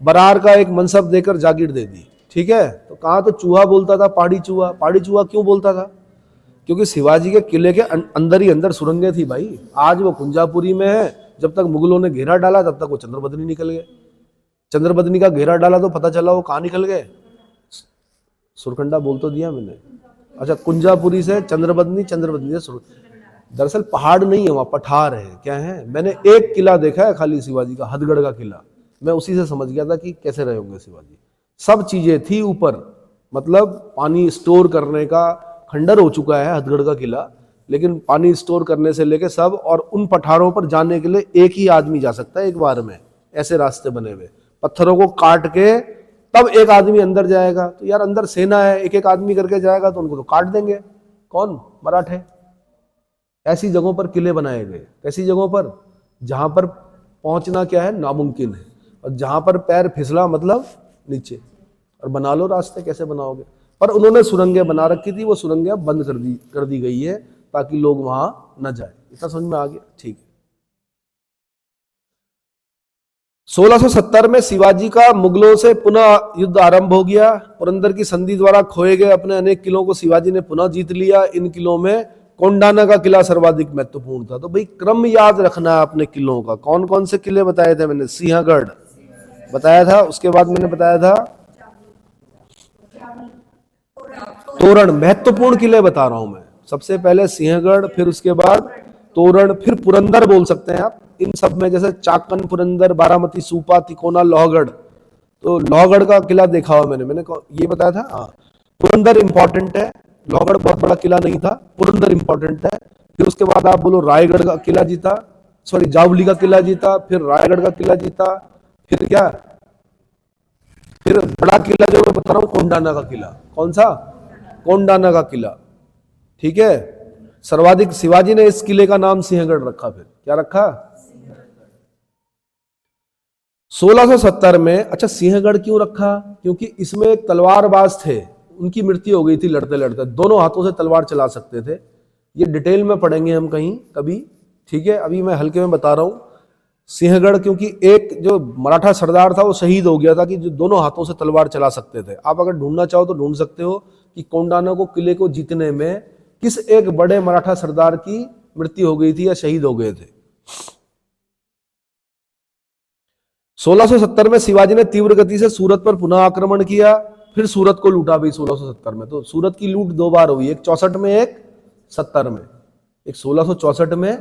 बरार का एक मनसब देकर जागीर दे दी, ठीक है। तो कहा तो चूहा बोलता था, पाड़ी चूहा। पाड़ी चूहा क्यों बोलता था? क्योंकि शिवाजी के किले के अंदर ही अंदर सुरंगें थी भाई। आज वो कुंजापुरी में है, जब तक मुगलों ने घेरा डाला तब तक वो चंद्रबदनी निकल गए। चंद्रबदनी का घेरा डाला तो पता चला वो कहाँ निकल गए? सुरकंडा बोल तो दिया मैंने। अच्छा, कुंजापुरी से चंद्रबदनी, चंद्रबदनी से दरअसल पहाड़ नहीं है वहां, पठार है। क्या है? मैंने एक किला देखा है खाली शिवाजी का, हथगढ़ का किला। मैं उसी से समझ गया था कि कैसे रहे होंगे शिवाजी। सब चीजें थी ऊपर, मतलब पानी स्टोर करने का, खंडर हो चुका है हथगढ़ का किला, लेकिन पानी स्टोर करने से लेके सब, और उन पठारों पर जाने के लिए एक ही आदमी जा सकता है एक बार में। ऐसे रास्ते बने हुए, पत्थरों को काट के तब एक आदमी अंदर जाएगा। तो यार अंदर सेना है, एक एक आदमी करके जाएगा तो उनको तो काट देंगे। कौन? मराठे। ऐसी जगहों पर किले बनाए गए। ऐसी जगहों पर जहां पर पहुंचना क्या है, नामुमकिन है, और जहां पर पैर फिसला मतलब नीचे। और बना लो रास्ते, कैसे बनाओगे? पर उन्होंने सुरंगें बना रखी थी, वो सुरंगें अब बंद कर दी गई है ताकि लोग वहां न जाए। इतना समझ में आ गया? ठीक है। 1670 में शिवाजी का मुगलों से पुनः युद्ध आरंभ हो गया। पुरंदर की संधि द्वारा खोए गए अपने अनेक किलों को शिवाजी ने पुनः जीत लिया। इन किलों में कोंडाना का किला सर्वाधिक महत्वपूर्ण था। तो भाई क्रम याद रखना है अपने किलों का। कौन कौन से किले बताए थे मैंने? सिंहगढ़ बताया था, उसके बाद मैंने बताया था तोरण। महत्वपूर्ण किले बता रहा हूं मैं। सबसे पहले सिंहगढ़, फिर उसके बाद तोरण, फिर पुरंदर बोल सकते हैं आप। इन सब में जैसे चाकन, पुरंदर, बारामती, सूपा, तिकोना, लोहगढ़। तो लोहगढ़ का किला देखा हुआ मैंने ये बताया था। हाँ, पुरंदर इंपॉर्टेंट है, लोहगढ़ बहुत बड़ा किला नहीं था, पुरंदर इंपॉर्टेंट है। फिर उसके बाद आप बोलो रायगढ़ का किला जीता, सॉरी जावली का किला जीता, फिर रायगढ़ का किला जीता, फिर क्या, फिर बड़ा किला जो मैं बता रहा हूं कोंडाना का किला। कौन सा? कोंडाना का किला, ठीक है। सर्वाधिक शिवाजी ने इस किले का नाम सिंहगढ़ रखा। फिर क्या रखा? 1670 में। अच्छा, सिंहगढ़ क्यों रखा? क्योंकि इसमें एक तलवारबाज थे, उनकी मृत्यु हो गई थी लड़ते लड़ते। दोनों हाथों से तलवार चला सकते थे। ये डिटेल में पढ़ेंगे हम कहीं कभी, ठीक है। अभी मैं हल्के में बता रहा हूं सिंहगढ़, क्योंकि एक जो मराठा सरदार था वो शहीद हो गया था कि जो दोनों हाथों से तलवार चला सकते थे। आप अगर ढूंढना चाहो तो ढूंढ सकते हो कि कोंडाना को किले को जीतने में किस एक बड़े मराठा सरदार की मृत्यु हो गई थी या शहीद हो गए थे। 1670 में शिवाजी ने तीव्र गति से सूरत पर पुनः आक्रमण किया, फिर सूरत को लूटा भी 1670 में। तो सूरत की लूट दो बार हुई, एक 64 में, एक 70 में। एक 1664 में,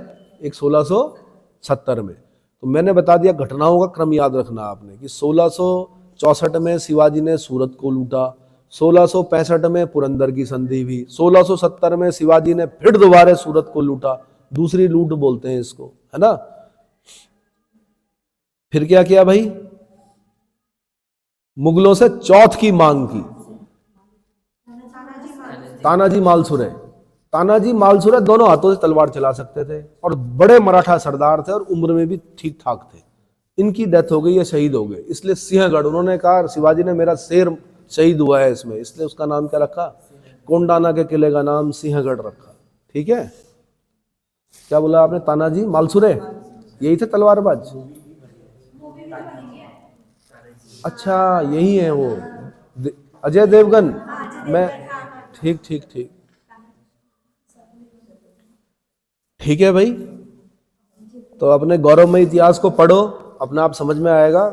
एक 1670 में। तो मैंने बता दिया, घटनाओं का क्रम याद रखना आपने कि 1664 में शिवाजी ने सूरत को लूटा, 1665 में पुरंदर की संधि हुई, 1670 में शिवाजी ने फिर दोबारा सूरत को लूटा। दूसरी लूट बोलते हैं इसको, है ना। फिर क्या किया भाई? मुगलों से चौथ की मांग की, तानाजी मालसुरे। तानाजी मालसुरे दोनों हाथों से तलवार चला सकते थे और बड़े मराठा सरदार थे और उम्र में भी ठीक ठाक थे। इनकी डेथ हो गई या शहीद हो गए, इसलिए सिंहगढ़, उन्होंने कहा शिवाजी ने मेरा शेर शहीद हुआ है इसमें, इसलिए उसका नाम क्या रखा, कोंडाना के किले का नाम सिंहगढ़ रखा। ठीक है, क्या बोला आपने, तानाजी मालसुरे यही थे तलवारबाज? अच्छा यही है वो अजय देवगन। मैं ठीक ठीक ठीक ठीक है भाई, तो अपने गौरवमय इतिहास को पढ़ो, अपना आप समझ में आएगा।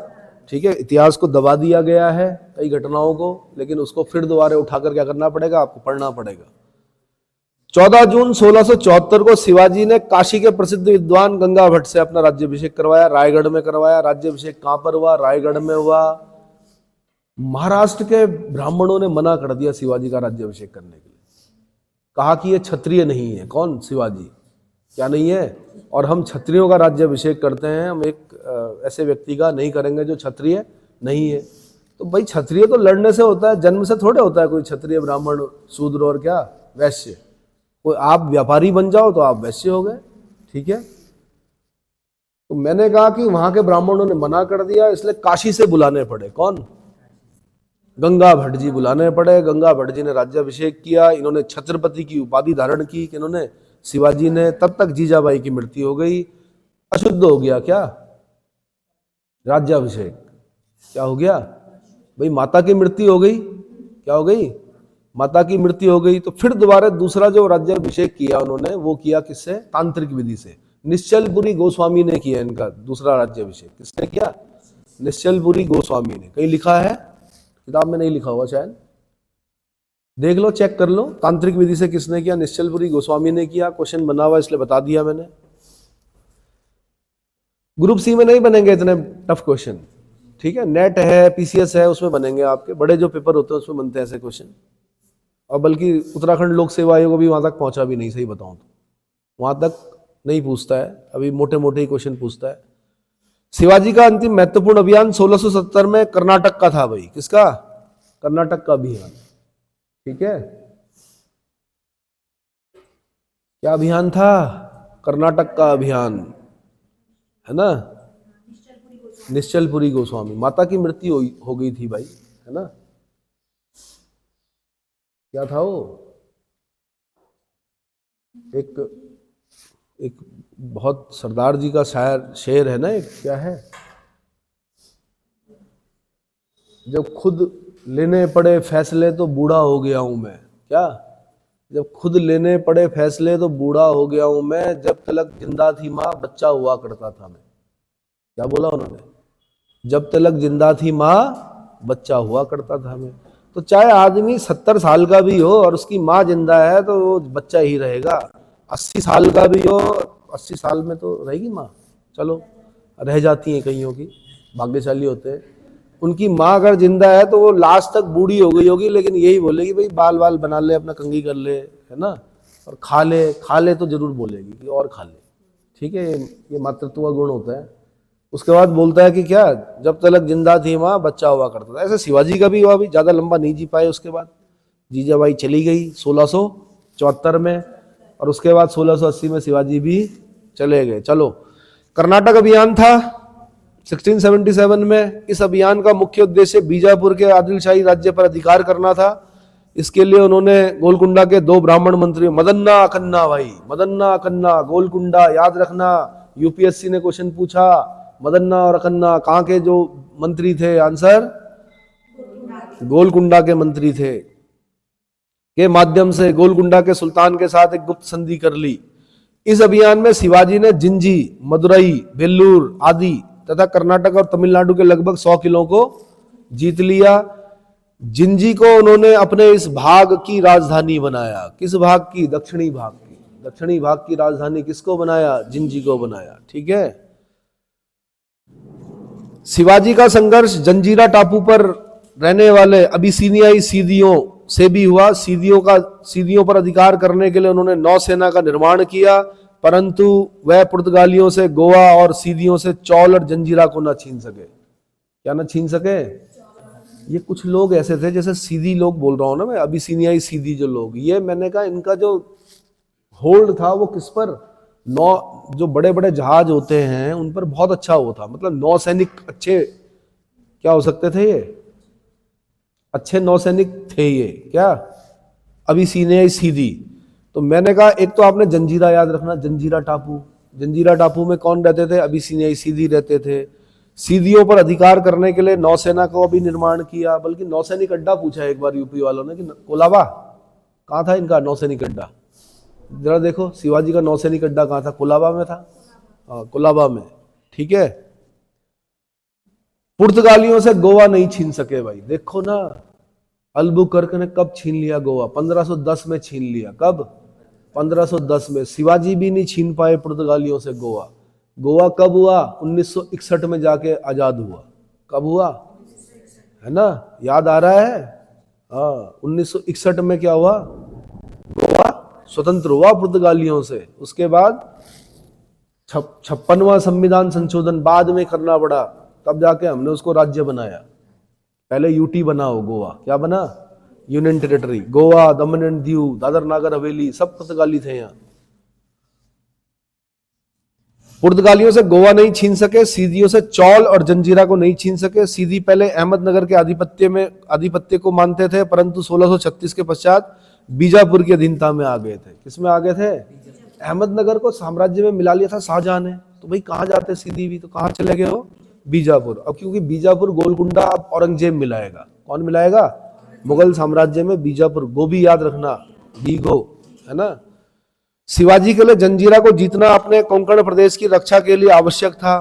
ठीक है, इतिहास को दबा दिया गया है कई घटनाओं को, लेकिन उसको फिर दोबारा उठाकर क्या करना पड़ेगा, आपको पढ़ना पड़ेगा। 14 जून 1674 को शिवाजी ने काशी के प्रसिद्ध विद्वान गंगा भट्ट से अपना राज्याभिषेक करवाया, रायगढ़ में करवाया। राज्याभिषेक कहां पर हुआ, रायगढ़ में हुआ। महाराष्ट्र के ब्राह्मणों ने मना कर दिया शिवाजी का राज्याभिषेक करने के लिए, कहा कि ये क्षत्रिय नहीं है। कौन, शिवाजी, क्या नहीं है, और हम क्षत्रियों का राज्याभिषेक करते हैं, हम एक ऐसे व्यक्ति का नहीं करेंगे जो क्षत्रिय नहीं है। तो भाई क्षत्रिय तो लड़ने से होता है, जन्म से थोड़े होता है कोई क्षत्रिय, ब्राह्मण, शूद्र और क्या वैश्य। कोई आप व्यापारी बन जाओ तो आप वैश्य हो गए। ठीक है, तो मैंने कहा कि वहां के ब्राह्मणों ने मना कर दिया, इसलिए काशी से बुलाने पड़े। कौन, गंगा भट्ट जी बुलाने पड़े। गंगा भट्ट जी ने राज्याभिषेक किया, इन्होंने छत्रपति की उपाधि धारण की कि इन्होंने, शिवाजी ने। तब तक जीजाबाई की मृत्यु हो गई, अशुद्ध हो गया क्या राज्याभिषेक, क्या हो गया भाई, माता की मृत्यु हो गई, क्या हो गई, माता की मृत्यु हो गई। तो फिर दोबारा दूसरा जो राज्याभिषेक किया उन्होंने, वो किया किससे, तांत्रिक विधि से। निश्चलपुरी गोस्वामी ने किया इनका दूसरा राज्याभिषेक। किसने किया, निश्चलपुरी गोस्वामी ने। कहीं लिखा है, किताब में नहीं लिखा हुआ शायद, देख लो, चेक कर लो, तांत्रिक विधि से किसने किया, निश्चलपुरी गोस्वामी ने किया। क्वेश्चन बना हुआ इसलिए बता दिया मैंने। ग्रुप सी में नहीं बनेंगे इतने टफ क्वेश्चन, ठीक है, नेट है, पीसीएस है, उसमें बनेंगे आपके बड़े जो पेपर होते हैं उसमें बनते हैं ऐसे क्वेश्चन। और बल्कि उत्तराखंड लोक सेवा आयोग भी वहां तक पहुंचा भी नहीं, सही बताऊं तो वहां तक नहीं पूछता है, अभी मोटे मोटे ही क्वेश्चन पूछता है। शिवाजी का अंतिम महत्वपूर्ण अभियान 1670 में कर्नाटक का था भाई। किसका, कर्नाटक का अभियान। ठीक है, क्या अभियान था, कर्नाटक का अभियान, है ना, निश्चलपुरी गोस्वामी। माता की मृत्यु हो गई थी भाई, है ना। क्या था वो, एक बहुत सरदार जी का शेर है ना, एक क्या है, जब खुद लेने पड़े फैसले तो बूढ़ा हो गया हूं मैं। क्या, जब खुद लेने पड़े फैसले तो बूढ़ा हो गया हूं मैं, जब तलक जिंदा थी माँ बच्चा हुआ करता था मैं। क्या बोला उन्होंने, जब तलक जिंदा थी माँ बच्चा हुआ करता था मैं। तो चाहे आदमी 70 साल का भी हो और उसकी माँ जिंदा है तो वो बच्चा ही रहेगा। 80 साल का भी हो, 80 साल में तो रहेगी माँ, चलो रह जाती हैं कईयों की, भाग्यशाली होते हैं। उनकी माँ अगर जिंदा है तो वो लास्ट तक बूढ़ी हो गई होगी, लेकिन यही बोलेगी भाई बाल बाल बना ले, अपना कंघी कर ले, है ना, और खा ले तो जरूर बोलेगी कि और खा ले। ठीक है, ये मातृत्व का गुण होता है। उसके बाद बोलता है कि क्या, जब तलक जिंदा थी माँ बच्चा हुआ करता था। ऐसे शिवाजी का भी हुआ, भी ज्यादा लंबा नहीं जी पाए। उसके बाद जीजाबाई चली गई 1674 में, और उसके बाद 1680 में शिवाजी भी चले गए। चलो, कर्नाटक अभियान था 1677 में। इस अभियान का मुख्य उद्देश्य बीजापुर के आदिलशाही राज्य पर अधिकार करना था। इसके लिए उन्होंने गोलकुंडा के 2 ब्राह्मण मंत्री, मदन्ना अखन्ना, भाई मदन्ना अखन्ना, गोलकुंडा याद रखना, यूपीएससी ने क्वेश्चन पूछा, मदन्ना और अखन्ना कहाँ के जो मंत्री थे, आंसर गोलकुंडा के मंत्री थे। के माध्यम से गोलकुंडा के सुल्तान के साथ एक गुप्त संधि कर ली। इस अभियान में शिवाजी ने जिंजी, मदुरई, वेल्लूर आदि तथा कर्नाटक और तमिलनाडु के लगभग 100 किलों को जीत लिया। जिंजी को उन्होंने अपने इस भाग की राजधानी बनाया। किस भाग की, दक्षिणी भाग की। दक्षिणी भाग की राजधानी किसको बनाया, जिंजी को बनाया। ठीक है, शिवाजी का संघर्ष जंजीरा टापू पर रहने वाले अबिसिनियाई सीदियों से भी हुआ। सीदियों पर अधिकार करने के लिए उन्होंने नौसेना का निर्माण किया, परंतु वह पुर्तगालियों से गोवा और सीदियों से चौल और जंजीरा को न छीन सके। क्या न छीन सके, ये कुछ लोग ऐसे थे, जैसे सीधी लोग बोल रहा हूं ना मैं, अबिसिनियाई सीधी जो लोग, ये मैंने कहा इनका जो होल्ड था वो किस पर? नौ, जो बड़े बड़े जहाज होते हैं उन पर बहुत अच्छा वो था, मतलब नौसैनिक अच्छे क्या हो सकते थे ये, अच्छे नौसैनिक थे ये क्या, अबिसिनियाई सीधी। तो मैंने कहा एक तो आपने जंजीरा याद रखना, जंजीरा टापू, जंजीरा टापू में कौन रहते थे? अबिसिनियाई सीधी रहते थे। सीधियों पर अधिकार करने के लिए नौसेना को अभी निर्माण किया, बल्कि नौसैनिक अड्डा पूछा एक बार यूपी वालों ने कि कोलाबा कहाँ था इनका नौसैनिक अड्डा? जरा देखो शिवाजी का नौसैनिक अड्डा कहाँ था? कोलाबा में था। हाँ कोलाबा में, ठीक है। पुर्तगालियों से गोवा नहीं छीन सके भाई, देखो ना अल्बुकर्क ने कब छीन लिया गोवा? 1510 में छीन लिया। कब? 1510 में। शिवाजी भी नहीं छीन पाए पुर्तगालियों से गोवा। गोवा कब हुआ? 1961 में जाके आजाद हुआ। कब हुआ है ना, याद आ रहा है? हाँ 1961 में क्या हुआ? गोवा स्वतंत्र हुआ पुर्तगालियों से। उसके बाद 56वां संविधान संशोधन बाद में करना पड़ा, तब जाके हमने उसको राज्य बनाया। पहले यूटी बना हो गोवा, क्या बना? Union territory. Goa, Daman and Diu, Dadar Nagar Haveli सब पुर्तगाली थे यहाँ। पुर्तगालियों से गोवा नहीं छीन सके, सीधियों से चौल और जंजीरा को नहीं छीन सके। सीधी पहले अहमदनगर के आधिपत्य को मानते थे, परंतु 1636 के पश्चात बीजापुर की अधीनता में आ गए थे। किसमें आ गए थे? अहमदनगर को साम्राज्य में मिला लिया था शाहजहां ने, तो भाई कहां जाते सीधी भी, तो कहां चले गए हो? बीजापुर। अब क्योंकि बीजापुर गोलकुंडा अब औरंगजेब मिलाएगा। कौन मिलाएगा? मुगल साम्राज्य में बीजापुर। गो भी याद रखना, बीगो, है ना। शिवाजी के लिए जंजीरा को जीतना अपने कोंकण प्रदेश की रक्षा के लिए आवश्यक था।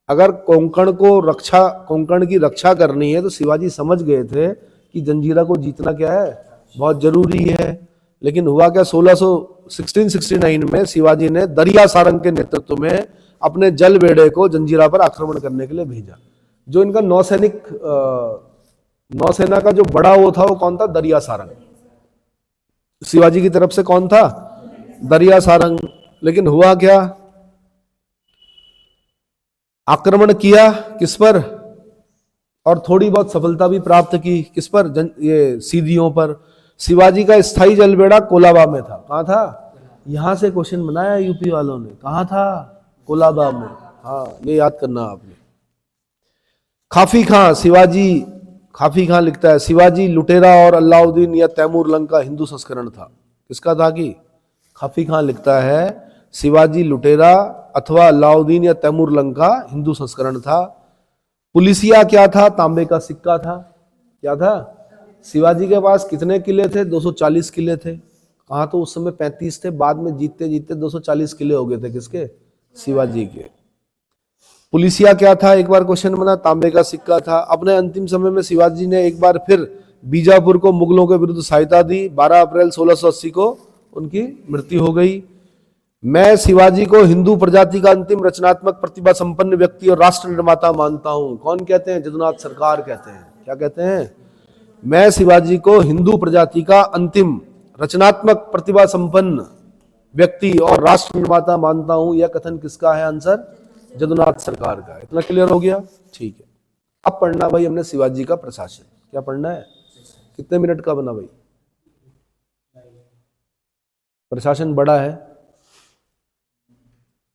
अगर कोंकण की रक्षा करनी है तो शिवाजी समझ गए थे कि जंजीरा को जीतना क्या है, बहुत जरूरी है। लेकिन हुआ क्या, 1669 में शिवाजी ने दरिया सारंग के नेतृत्व में अपने जल बेड़े को जंजीरा पर आक्रमण करने के लिए भेजा। जो इनका नौसेना का जो बड़ा वो था वो कौन था? दरिया सारंग। शिवाजी की तरफ से कौन था? दरिया सारंग। लेकिन हुआ क्या, आक्रमण किया किस पर? और थोड़ी बहुत सफलता भी प्राप्त की, किस पर? ये सीधियों पर। शिवाजी का स्थायी जलबेड़ा कोलाबा में था। कहां था? यहां से क्वेश्चन बनाया यूपी वालों ने, कहां था? कोलाबा में। हाँ ये याद करना आपने। खाफी खां लिखता है शिवाजी लुटेरा और अलाउद्दीन या तैमूर लंग का हिंदू संस्करण था। किसका था? कि खाफी खां लिखता है शिवाजी लुटेरा अथवा अलाउद्दीन या तैमूर लंग का हिंदू संस्करण था। पुलिसिया क्या था? तांबे का सिक्का था। क्या था? शिवाजी के पास कितने किले थे? 240 किले थे। कहा तो उस समय 35 थे, बाद में जीतते जीतते 240 किले हो गए थे। किसके? शिवाजी के। पुलिसिया क्या था? एक बार क्वेश्चन बना, तांबे का सिक्का था। अपने अंतिम समय में शिवाजी ने एक बार फिर बीजापुर को मुगलों के विरुद्ध सहायता दी। 12 अप्रैल 1680 को उनकी मृत्यु हो गई। मैं शिवाजी को हिंदू प्रजाति का अंतिम रचनात्मक प्रतिभा संपन्न व्यक्ति और राष्ट्र निर्माता मानता हूं। कौन कहते हैं? जदुनाथ सरकार कहते हैं। क्या कहते हैं? मैं शिवाजी को हिंदू प्रजाति का अंतिम रचनात्मक प्रतिभा संपन्न व्यक्ति और राष्ट्र निर्माता मानता हूं। यह कथन किसका है? आंसर जदुनाथ सरकार का। इतना क्लियर हो गया? ठीक है। अब पढ़ना भाई हमने शिवाजी का प्रशासन। क्या पढ़ना है? कितने मिनट का बना भाई? प्रशासन बड़ा है।